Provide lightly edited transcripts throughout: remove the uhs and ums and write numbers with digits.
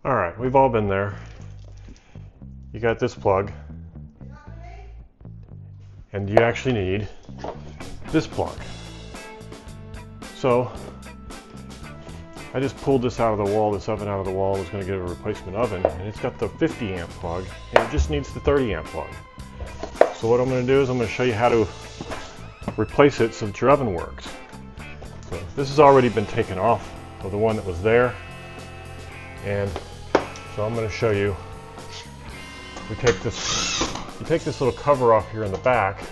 All right, we've all been there. You got this plug, and you actually need this plug. So I just pulled this out of the wall, this oven out of the wall. I was going to get a replacement oven, and it's got the 50 amp plug, and it just needs the 30 amp plug. So what I'm going to do is I'm going to show you how to replace it so that your oven works. So this has already been taken off of the one that was there, and so I'm going to show you. You take this little cover off here in the back,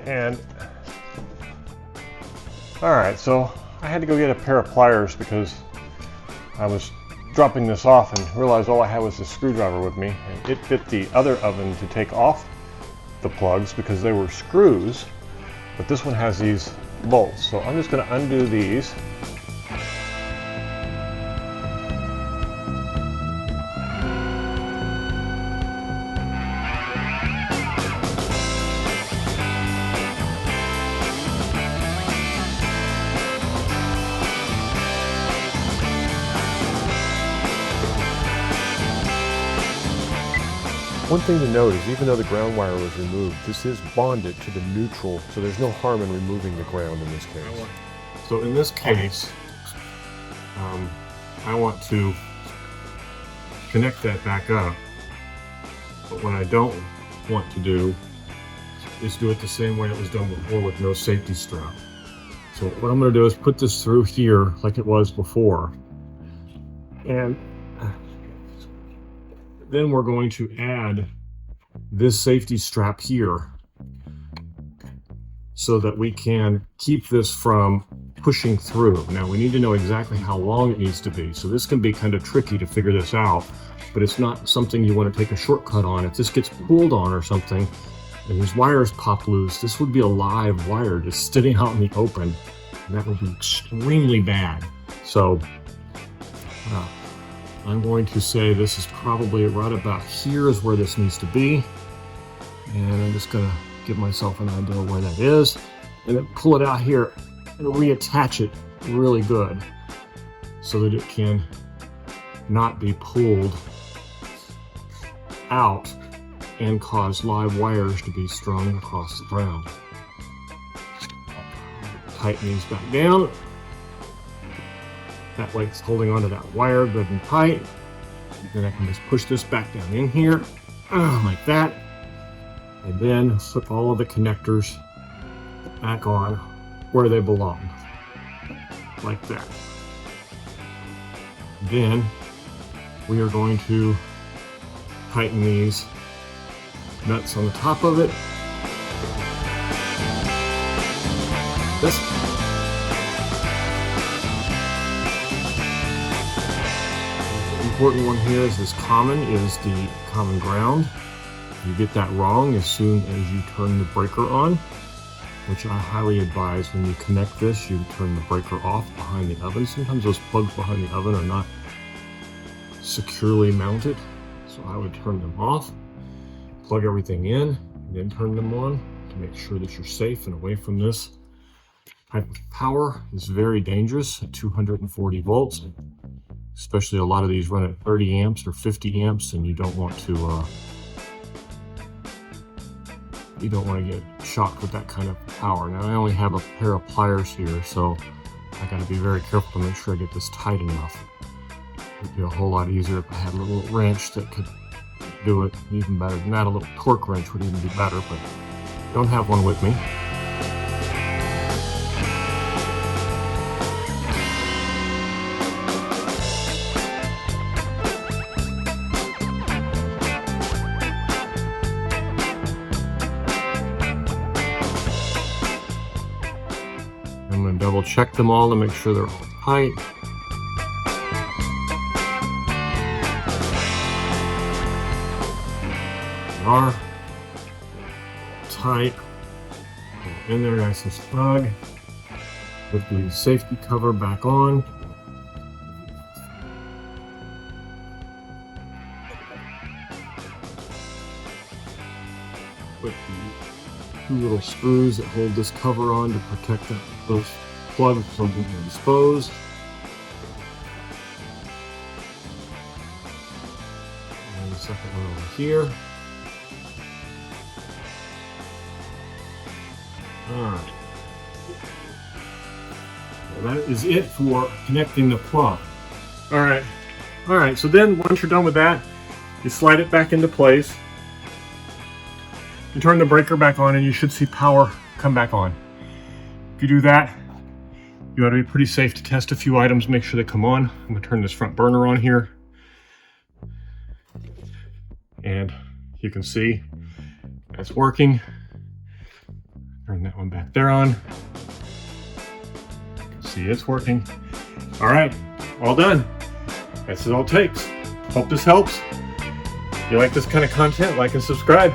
and all right, so I had to go get a pair of pliers because I was dropping this off and realized all I had was a screwdriver with me, and it fit the other oven to take off the plugs because they were screws, but this one has these bolts. So I'm just going to undo these. One thing to note is even though the ground wire was removed, this is bonded to the neutral, so there's no harm in removing the ground in this case. So in this case, I want to connect that back up, but what I don't want to do is do it the same way it was done before with no safety strap. So what I'm going to do is put this through here like it was before, and then we're going to add this safety strap here so that we can keep this from pushing through. Now we need to know exactly how long it needs to be. So this can be kind of tricky to figure this out, but it's not something you want to take a shortcut on. If this gets pulled on or something and these wires pop loose, this would be a live wire just sitting out in the open, and that would be extremely bad. So I'm going to say this is probably right about here is where this needs to be. And I'm just going to give myself an idea of where that is. And then pull it out here and reattach it really good so that it can not be pulled out and cause live wires to be strung across the ground. Tighten these back down. That way it's holding onto that wire good and tight. Then I can just push this back down in here, like that. And then put all of the connectors back on where they belong, like that. Then we are going to tighten these nuts on the top of it. This important one here is this is the common ground. You get that wrong as soon as you turn the breaker on, which I highly advise when you connect this, you turn the breaker off behind the oven. Sometimes those plugs behind the oven are not securely mounted, so I would turn them off, plug everything in, and then turn them on to make sure that you're safe and away from this type of power. It's very dangerous at 240 volts. Especially a lot of these run at 30 amps or 50 amps, and you don't want to get shocked with that kind of power. Now I only have a pair of pliers here, so I got to be very careful to make sure I get this tight enough. It would be a whole lot easier if I had a little wrench that could do it even better than that. A little torque wrench would even be better, but I don't have one with me. I'm going to double check them all to make sure they're all tight. They are tight. In there nice and snug. Put the safety cover back on. Put the two little screws that hold this cover on to protect those plug from disposed. And the second one over here. Alright. Well, that is it for connecting the plug. Alright, so then once you're done with that, you slide it back into place. You turn the breaker back on and you should see power come back on. If you do that, you ought to be pretty safe to test a few items, make sure they come on. I'm going to turn this front burner on here. And you can see that's working. Turn that one back there on. See, it's working. All right, all done. That's all it takes. Hope this helps. If you like this kind of content, like and subscribe.